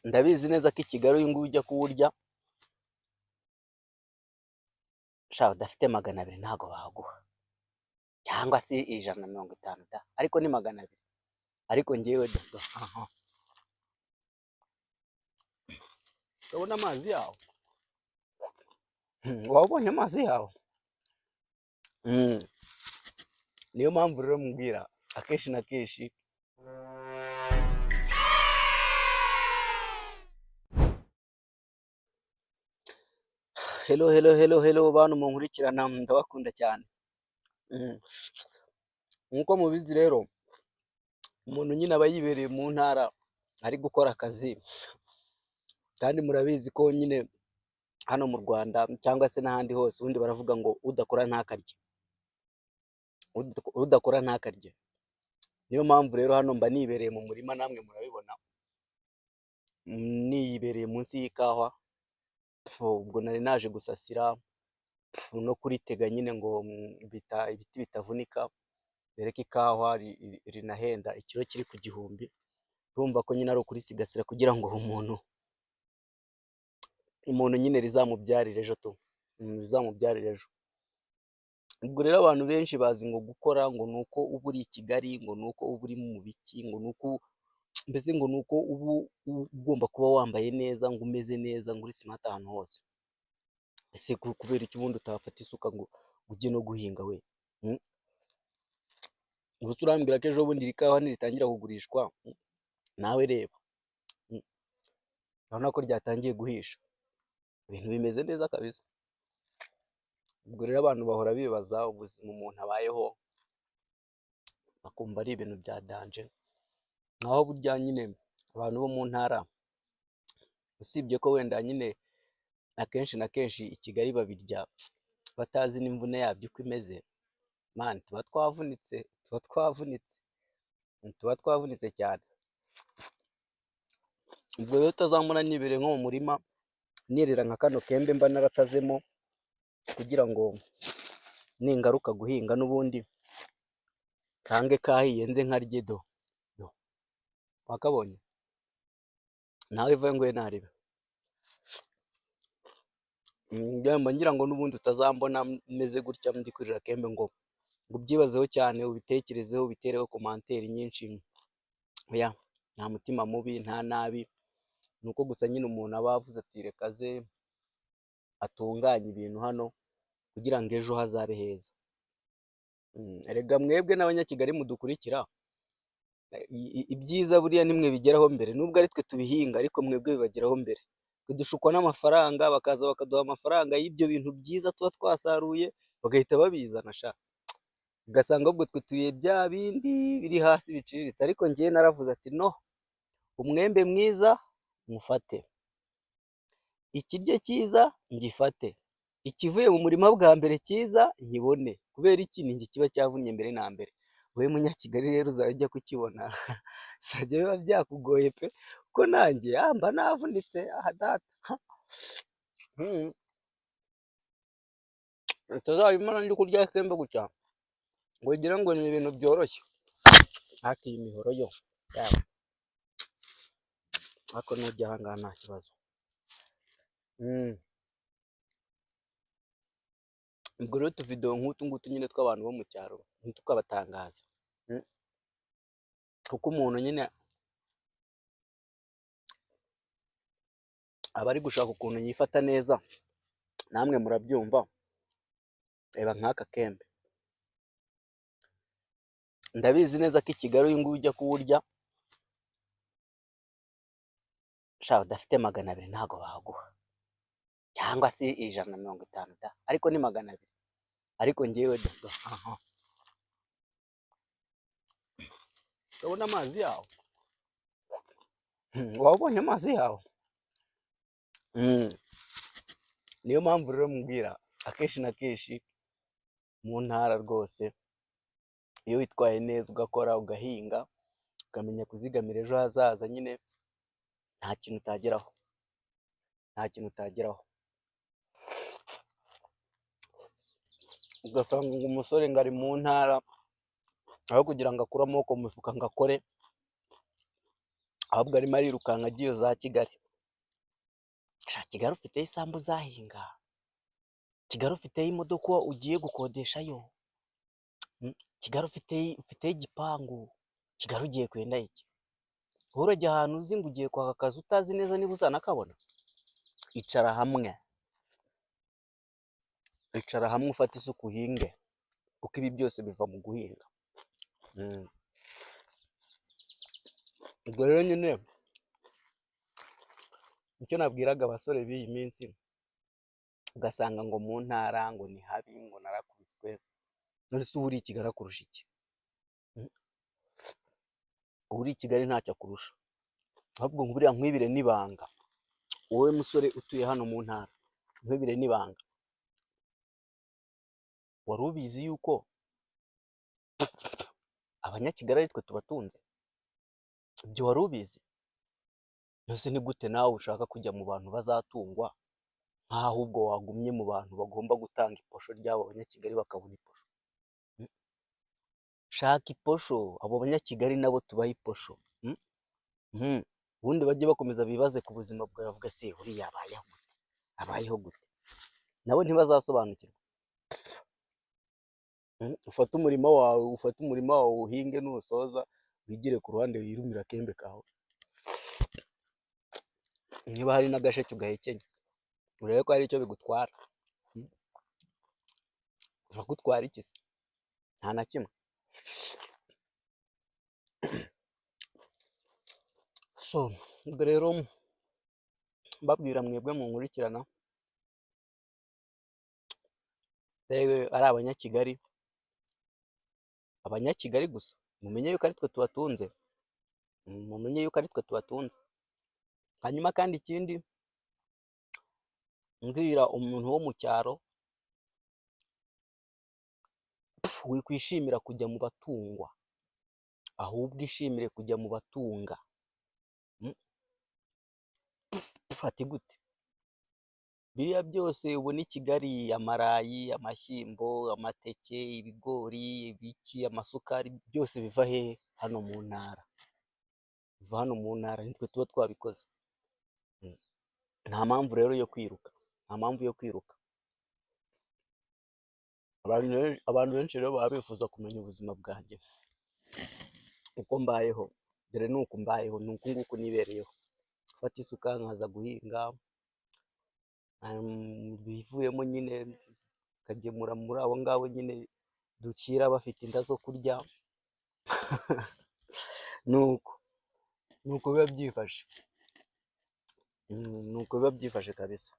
ndabizi neza ko i Kigali uyu nguyu ujya kuwurya sha udafite 200 ntago baguha, cyangwa se 150 da, ariko ni 200. Ariko ngewe da, urabona amazi yawo, wabonye amazi yawo. Niyo mpamvu rero mubwira akenshi na kenshi hello bantu munkurikirana, ndabakunda cyane. Nkuko mubizi rero, umuntu nyine aba yibereye mu ntara ari gukora akazi, kandi murabizi ko nyine hano mu Rwanda cyangwa se n'ahandi hose ubundi baravuga ngo udakora ntakarye, udakora ntakarye. Niyo mpamvu rero hano mba nibereye mu murima, namwe murabibona, nibereye munsi y'ikawa. Ubwo nari naje gusasira no kuritega nyine ngo ibiti bitavunika, dore ko ikawa rinahenda, ikiro kiri ku 1000. Urumva ko nyine ari ukurisigasira kugira ngo umuntu nyine rizamubyarire ejo tu, rizamubyarire ejo. Ubwo rero abantu benshi bazi ngo gukora ngo nuko uba uri i Kigali, ngo nuko uba uri mu biki, ngo nuko mbese ngo nuko uba ugomba kuba wambaye neza, ngo umeze neza, ngo uri smart ahantu hose. Ese kubera iki ubundi utafata isuka ngo ujye no guhinga we? Ubwo urambwira ko ejo bundi iri kawa niritangira kugurishwa, nawe reba, urabona ko ryatangiye guhisha, ibintu bimeze neza kabisa. Ubwo rero abantu bahora bibaza ubuzima umuntu abayeho, bakumva ari ibintu bya danje, naho burya nyine abantu bo mu ntara, usibye ko wenda nyine akenshi na kenshi i Kigali babirya batazi n'imvune yabyo uko imeze, mani tuba twavunitse cyane. Ubwo rero utazamura nibereye nko mu murima nirira nka kano kembe mba naratazemo, kugira ngo ningaruka guhinga n'ubundi nsange kahiye nze nkarye. Do wakabonye nawe ivuye ngo naribe, ngira ngo n'ubundi utazambona meze gutya ndi kurira kembe ngo ubyibazeho cyane, ubitekerezeho, ubitereho komanteri nyinshi. Oya, nta mutima mubi, nta nabi, nuko gusa nyine umuntu aba avuze ati reka ze atunganye ibintu hano kugira ngo ejo hazabe heza. Erega mwebwe n'abanyakigali mudukurikira, ibyiza buriya nimwe bigeraho mbere, nubwo ari twe tubihinga ariko mwebwe bibageraho mbere. Twe dushukwa n'amafaranga, bakaza bakaduha amafaranga y'ibyo bintu byiza tuba twasaruye, bagahita babizana sha, ugasanga ahubwo twe turiye bya bindi biri hasi biciriritse. Ariko njyewe naravuze ati no, umwembe mwiza mufate, ikiryo cyiza ngifate, ikivuye mu murima bwa mbere cyiza nkibone. Kubera iki? Ni njye kiba cyavunnye mbere na mbere. Wowe munyakigali rero uzajya kukibona uzajya biba byakugoye pe, kuko nanjye mba navunitse. Aha data, utazabimara ndi kurya kembe gutya ngo ugira ngo ni ibintu byoroshye. Ariko iyi mihoro yo yaba, ariko nujya aha ngaha nta kibazo. Ubwo rero utuvidewo nk'utu ngutu nyine tw'abantu bo mu cyaro ntitukabatangaze, kuko umuntu nyine aba ari gushaka ukuntu yifata neza. Namwe murabyumva, reba nk'aka kembe, ndabizi neza ko i Kigali uyu nguyu ujya kuwurya sha udafite 200 ntago baguha, cyangwa se 150 da, ariko ni 200. Ariko ngewe da, urabona amazi yawo, wabonye amazi yawo. Niyo mpamvu rero mubwira akenshi na kenshi mu ntara rwose, iyo witwaye neza ugakora ugahinga ukamenya kuzigamira ejo hazaza, nyine nta kintu utageraho. Ugasanga ngo umusore ngo ari mu ntara, aho kugira ngo akure amaboko mu mifuka ngo akore, ahubwo arimo arirukanka agiye za Kigali. Kigali ufiteyo isambu uzahinga, Kigali ufiteyo imodoka ugiye gukodeshayo, Kigali ufiteyo igipangu, Kigali ugiye kwenda iki? Wowe urajya ahantu uzi ngo ugiye kwaka akazi utazi neza niba uzanakabona? Icara hamwe, icara hamwe ufate isuku uhinge, kuko ibi byose biva mu guhinga. Ubwo rero nyine icyo nabwiraga abasore b'iyi minsi, ugasanga ngo mu ntara ngo ni habi, ngo narakubiswe. None se uba uri i Kigali akurusha iki? Uba uri i Kigali ntacyo akurusha, ahubwo buriya nkwibire n'ibanga, wowe musore utuye hano mu ntara, nkwibire n'ibanga. Wari ubizi yuko abanyakigali ari twe tubatunze? Ibyo wari ubizi? Mbese ni gute nawe ushaka kujya mu bantu bazatungwa, nk'aho ahubwo wagumye mu bantu bagomba gutanga iposho ry'abo banyakigali bakabona iposho? Shaka iposho, abo banyakigali nabo tubahe iposho. Ubundi bajye bakomeza bibaze ku buzima bwawe, bavuga se uriya abayeho gute? Nabo ntibazasobanukirwa. Ufate umurima wawe uhinge, nusoza wigire ku ruhande wirumire akembe kawe. Niba hari n'agasheke ugahekenye, urebe ko hari icyo bigutwara. Uragutwara iki se? Nta na kimwe. So ubwo rero mbabwira mwebwe munkurikirana, ari abanyakigali gusa, mumenye yuko ari twe tubatunze, mumenye yuko ari twe tubatunze. Hanyuma kandi ikindi mbwira umuntu wo mu cyaro, wikwishimira kujya mu batungwa, ahubwo ishimire kujya mu batunga. Fati gute? Biriya byose ubona i Kigali, amarayi, amashyimbo, amateke, ibigori, ibiki, amasukari, byose biva hehe? Hano mu ntara. Biva hano mu ntara, nitwe tuba twabikoze. Nta mpamvu rero yo kwiruka, nta mpamvu yo kwiruka. Abantu benshi rero baba bifuza kumenya ubuzima bwanjye, uko mbayeho. Dore ni uku mbayeho, ni uku nguku nibereyeho. Fata isuka nkaza guhinga, bivuyemo nyine kagemura muri abo ngabo nyine dukira bafite inda zo kurya. nuko biba byifashe, nuko biba byifashe kabisa.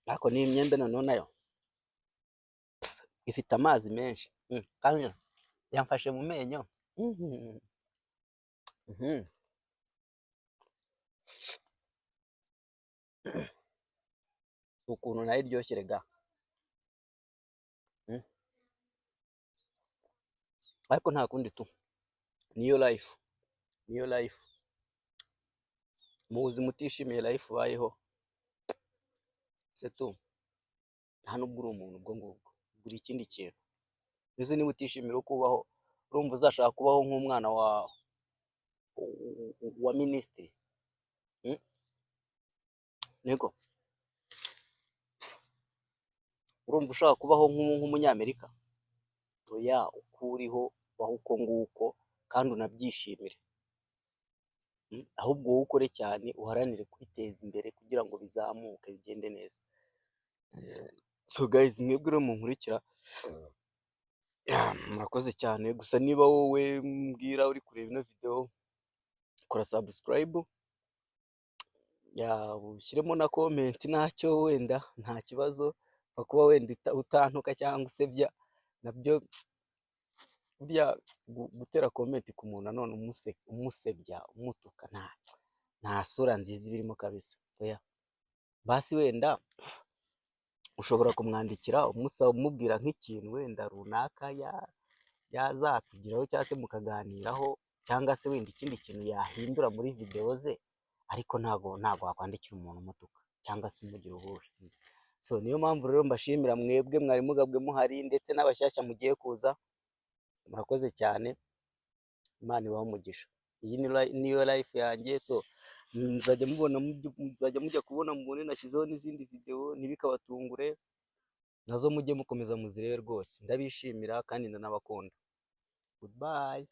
Ariko ni imyenda noneho nayo ifite amazi menshi, kandi yamfashe mu menyo. Ukuntu nayo iryoshye rega. Ariko nta kundi tu, niyo life, niyo life. Mu buzima utishimiye life ubayeho, c'est tout. Nta nubwo uri umuntu ubwo ngubwo, uri ikindi kintu. Mbese niba utishimira uko ubaho, urumva uzashaka kubaho nk'umwana wa minisitiri? Nego, urumva ushaka kubaho nk'umunyamerika? Oya, uko uriho baho uko nguko, kandi unabyishimire. Ahubwo wowe ukore cyane, uharanire kwiteza imbere kugira ngo bizamuke bigende neza. So guys, mwebwe rero munkurikira, murakoze cyane. Gusa niba wowe mbwira uri kureba ino video, kora subscribe, ushyiremo na comment, ntacyo wenda nta kibazo, kuba wenda utantuka cyangwa usebya nabyo. Burya gutera comment ku muntu nanone umusebya, umutuka, nta sura nziza ibirimo kabisa. Basi wenda ushobora kumwandikira umubwira nk'ikintu wenda runaka yazakugiraho, cyangwa se mukaganiraho, cyangwa se wenda ikindi kintu yahindura muri video ze. Ariko ntago wakwandikira umuntu umutuka cyangwa se umugira ubuhe. so niyo mpamvu rero mbashimira mwebwe mwari mugabwe muhari ndetse n'abashyashya mugiye kuza, murakoze cyane, Imana ibahe umugisha. Iyi niyo life yanjye, so muzajya mujya kubona mubone nashyizeho n'izindi video ntibikabatungure, nazo mujye mukomeza muzirebe rwose, ndabishimira kandi ndanabakunda. Goodbye.